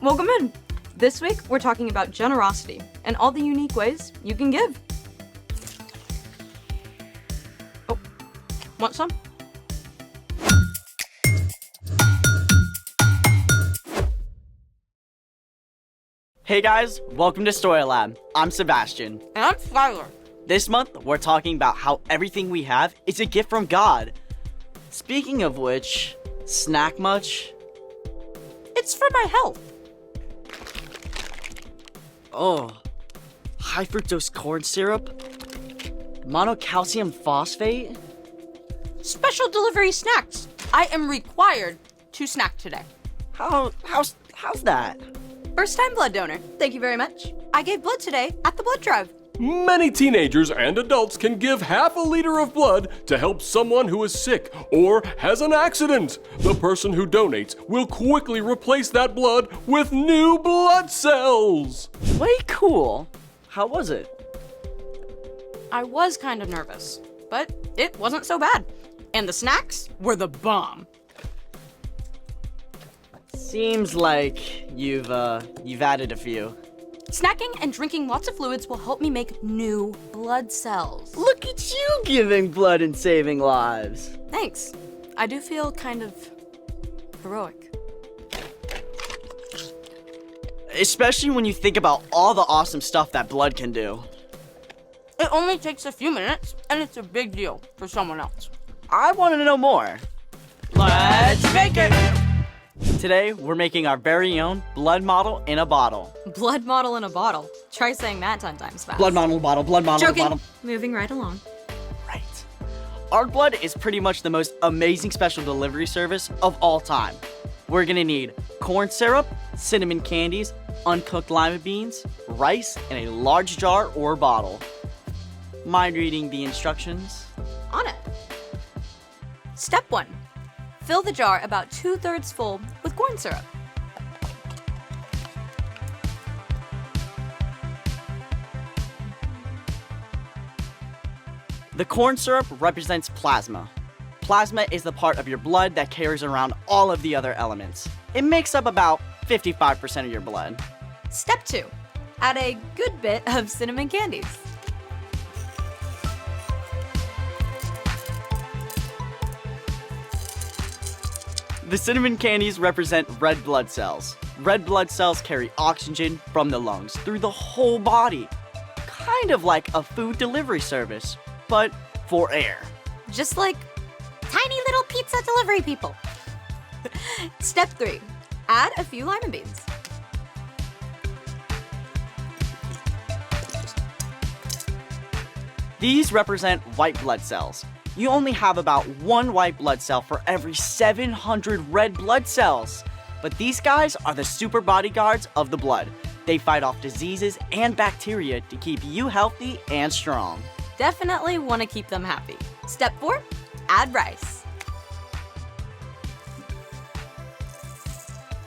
Welcome in. This week, we're talking about generosity and all the unique ways you can give. Oh, want some? Hey guys, welcome to Story Lab. I'm Sebastian. And I'm Skylar. This month, we're talking about how everything we have is a gift from God. Speaking of which, snack much? It's for my health. Oh, high fructose corn syrup? Monocalcium phosphate? Special delivery snacks. I am required to snack today. How's that? First-time blood donor. Thank you very much. I gave blood today at the blood drive. Many teenagers and adults can give half a liter of blood to help someone who is sick or has an accident. The person who donates will quickly replace that blood with new blood cells. Way cool. How was it? I was kind of nervous, but it wasn't so bad. And the snacks were the bomb. Seems like you've added a few. Snacking and drinking lots of fluids will help me make new blood cells. Look at you giving blood and saving lives. Thanks. I do feel kind of heroic. Especially when you think about all the awesome stuff that blood can do. It only takes a few minutes, and it's a big deal for someone else. I want to know more. Let's make it! Today, we're making our very own blood model in a bottle. Blood model in a bottle. Try saying that 10 times fast. Blood model bottle, blood model Joking. bottle. Moving right along. Right. Our blood is pretty much the most amazing special delivery service of all time. We're gonna need corn syrup, cinnamon candies, uncooked lima beans, rice, and a large jar or bottle. Mind reading the instructions? On it. Step 1. Fill the jar about 2/3 full with corn syrup. The corn syrup represents plasma. Plasma is the part of your blood that carries around all of the other elements. It makes up about 55% of your blood. Step 2. Add a good bit of cinnamon candies. The cinnamon candies represent red blood cells. Red blood cells carry oxygen from the lungs through the whole body. Kind of like a food delivery service, but for air. Just like tiny little pizza delivery people. Step 3. Add a few lima beans. These represent white blood cells. You only have about 1 white blood cell for every 700 red blood cells. But these guys are the super bodyguards of the blood. They fight off diseases and bacteria to keep you healthy and strong. Definitely want to keep them happy. Step 4. Add rice.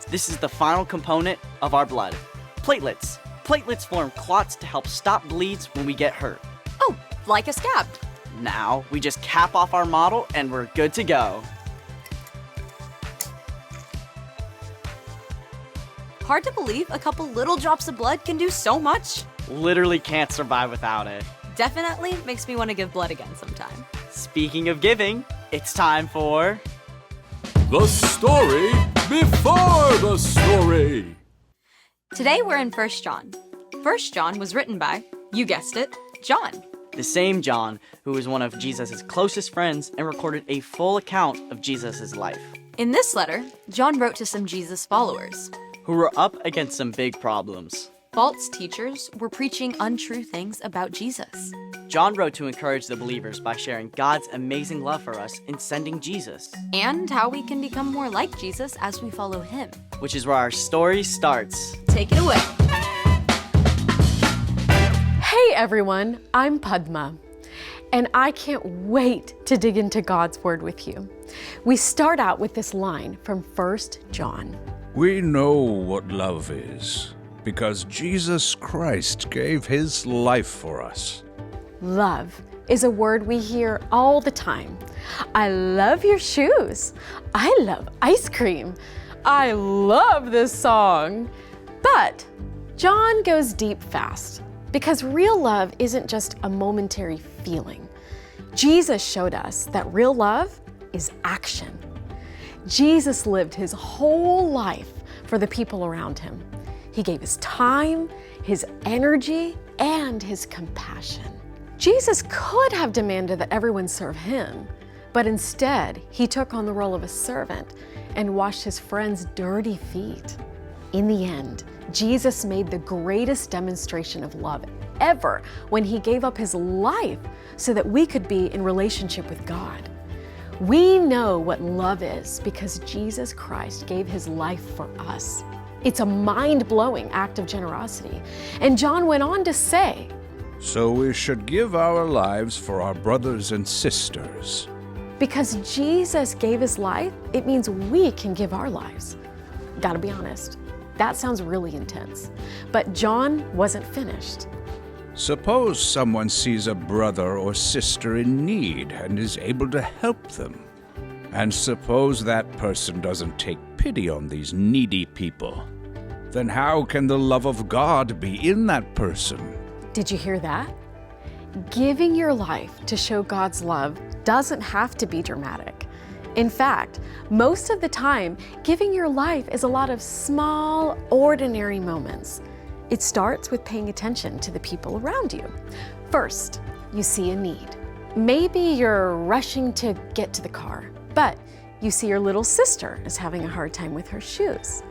This is the final component of our blood. Platelets. Platelets form clots to help stop bleeds when we get hurt. Oh, like a scab. Now, we just cap off our model and we're good to go. Hard to believe a couple little drops of blood can do so much. Literally can't survive without it. Definitely makes me want to give blood again sometime. Speaking of giving, it's time for... The story before the story. Today we're in 1 John. 1 John was written by, you guessed it, John. The same John who was one of Jesus' closest friends and recorded a full account of Jesus' life, In this letter, John wrote to some Jesus followers. who were up against some big problems. False teachers were preaching untrue things about Jesus. John wrote to encourage the believers by sharing God's amazing love for us in sending Jesus, And how we can become more like Jesus as we follow him. which is where our story starts. Take it away. Hey everyone, I'm Padma, and I can't wait to dig into God's Word with you. We start out with this line from 1 John. We know what love is because Jesus Christ gave his life for us. Love is a word we hear all the time. I love your shoes. I love ice cream. I love this song. But John goes deep fast because real love isn't just a momentary feeling. Jesus showed us that real love is action. Jesus lived his whole life for the people around him. He gave his time, his energy, and his compassion. Jesus could have demanded that everyone serve him, but instead, he took on the role of a servant and washed his friends' dirty feet. In the end, Jesus made the greatest demonstration of love ever when he gave up his life so that we could be in relationship with God. We know what love is because Jesus Christ gave his life for us. It's a mind-blowing act of generosity. And John went on to say, So we should give our lives for our brothers and sisters. because Jesus gave his life, it means we can give our lives. Gotta be honest, that sounds really intense. But John wasn't finished. Suppose someone sees a brother or sister in need and is able to help them. And suppose that person doesn't take pity on these needy people. Then how can the love of God be in that person? Did you hear that? Giving your life to show God's love doesn't have to be dramatic. In fact, most of the time, giving your life is a lot of small, ordinary moments. It starts with paying attention to the people around you. First, you see a need. Maybe you're rushing to get to the car, but you see your little sister is having a hard time with her shoes.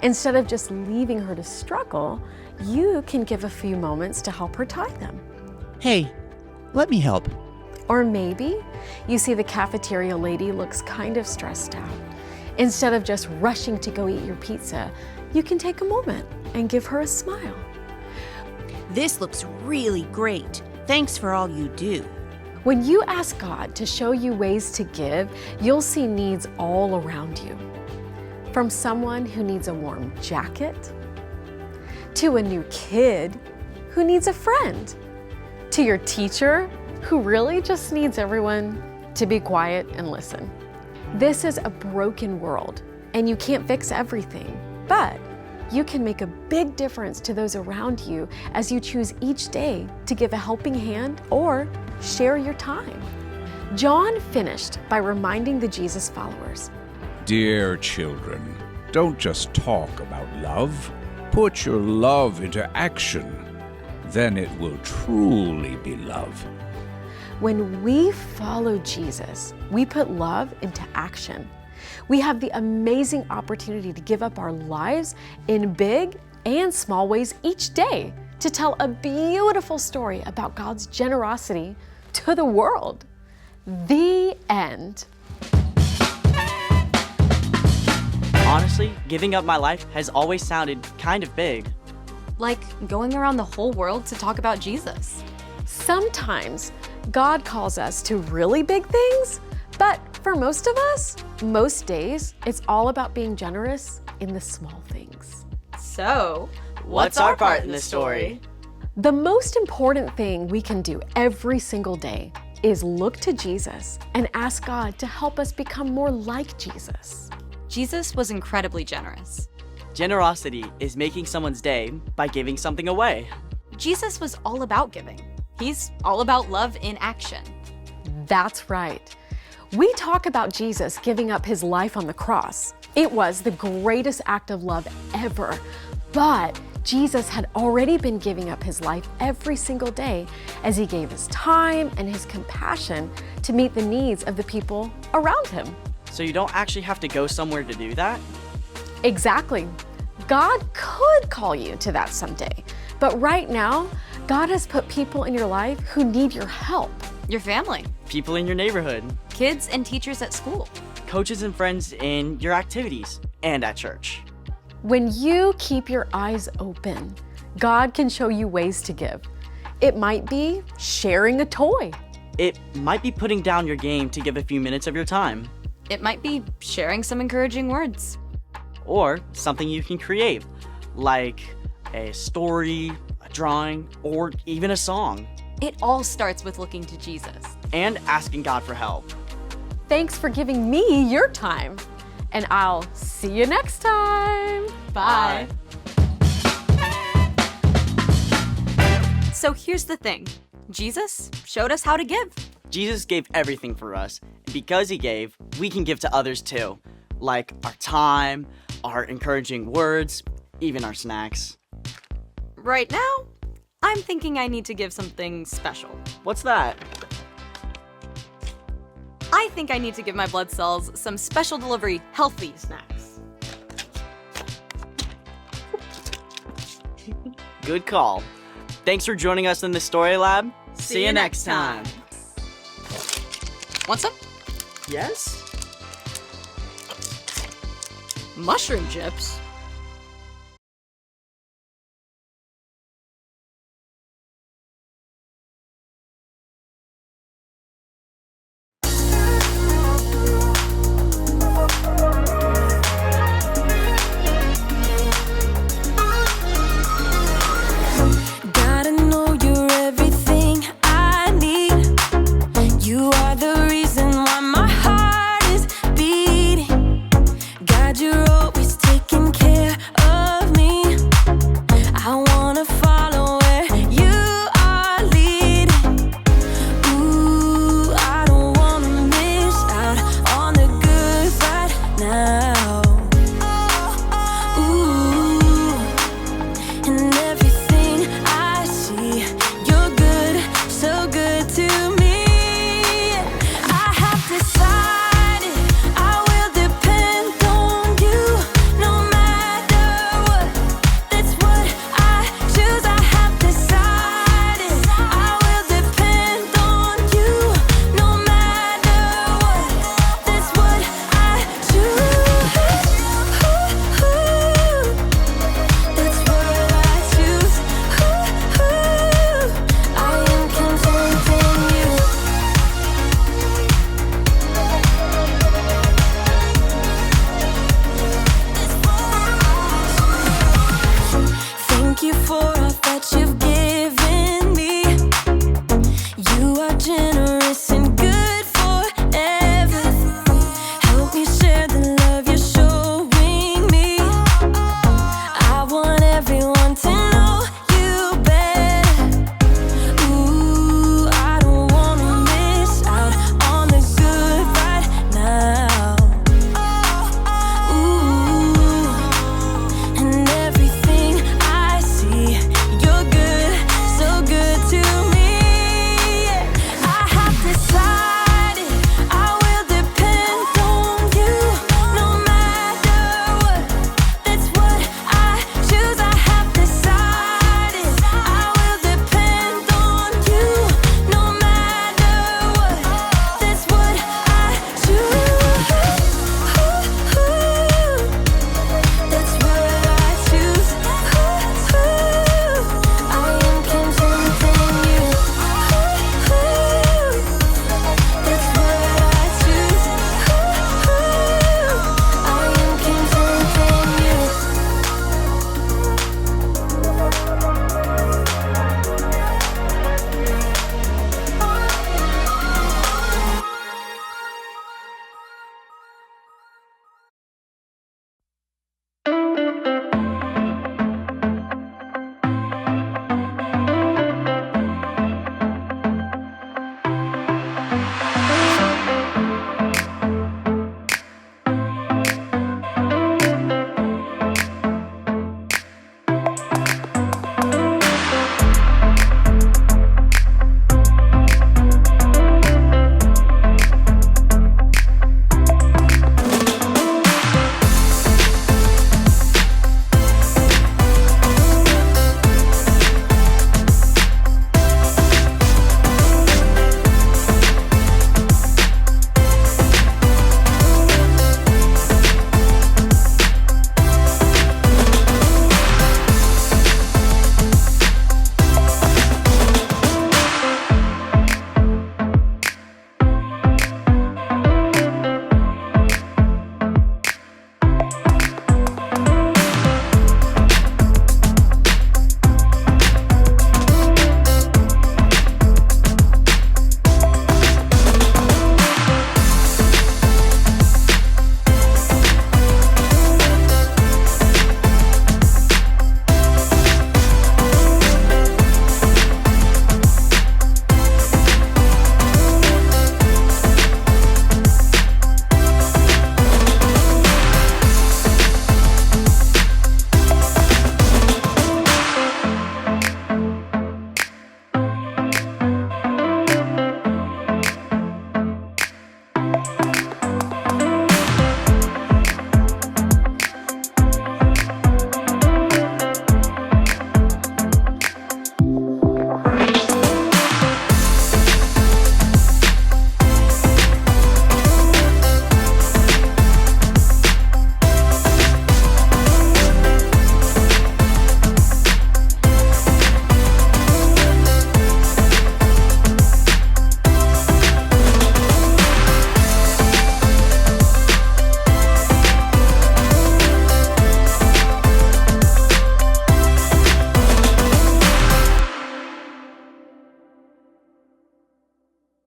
Instead of just leaving her to struggle, you can give a few moments to help her tie them. Hey, let me help. Or maybe you see the cafeteria lady looks kind of stressed out. Instead of just rushing to go eat your pizza, you can take a moment and give her a smile. This looks really great. Thanks for all you do. When you ask God to show you ways to give, you'll see needs all around you. From someone who needs a warm jacket, to a new kid who needs a friend, to your teacher who really just needs everyone to be quiet and listen. This is a broken world, and you can't fix everything, but you can make a big difference to those around you as you choose each day to give a helping hand or share your time. John finished by reminding the Jesus followers, Dear children, don't just talk about love. Put your love into action. Then it will truly be love. when we follow Jesus, we put love into action. We have the amazing opportunity to give up our lives in big and small ways each day to tell a beautiful story about God's generosity to the world. The end. Honestly, giving up my life has always sounded kind of big. Like going around the whole world to talk about Jesus. Sometimes God calls us to really big things, but for most of us, most days, it's all about being generous in the small things. So, What's our part in this story? The most important thing we can do every single day is look to Jesus and ask God to help us become more like Jesus. Jesus was incredibly generous. Generosity is making someone's day by giving something away. Jesus was all about giving. He's all about love in action. That's right. We talk about Jesus giving up his life on the cross. It was the greatest act of love ever. But Jesus had already been giving up his life every single day as he gave his time and his compassion to meet the needs of the people around him. So you don't actually have to go somewhere to do that? Exactly. God could call you to that someday. But right now, God has put people in your life who need your help. Your family, People in your neighborhood, kids and teachers at school. coaches and friends in your activities, and at church. When you keep your eyes open, God can show you ways to give. It might be sharing a toy. It might be putting down your game to give a few minutes of your time, It might be sharing some encouraging words. or something you can create, like a story, a drawing, or even a song, It all starts with looking to Jesus. and asking God for help. Thanks for giving me your time. And I'll see you next time. Bye. So here's the thing. Jesus showed us how to give. Jesus gave everything for us. And because he gave, we can give to others too. Like our time, our encouraging words, even our snacks. Right now, I'm thinking I need to give something special. What's that? I think I need to give my blood cells some special delivery healthy snacks. Good call. Thanks for joining us in the Story Lab. See you next time. Want some? Yes? Mushroom chips?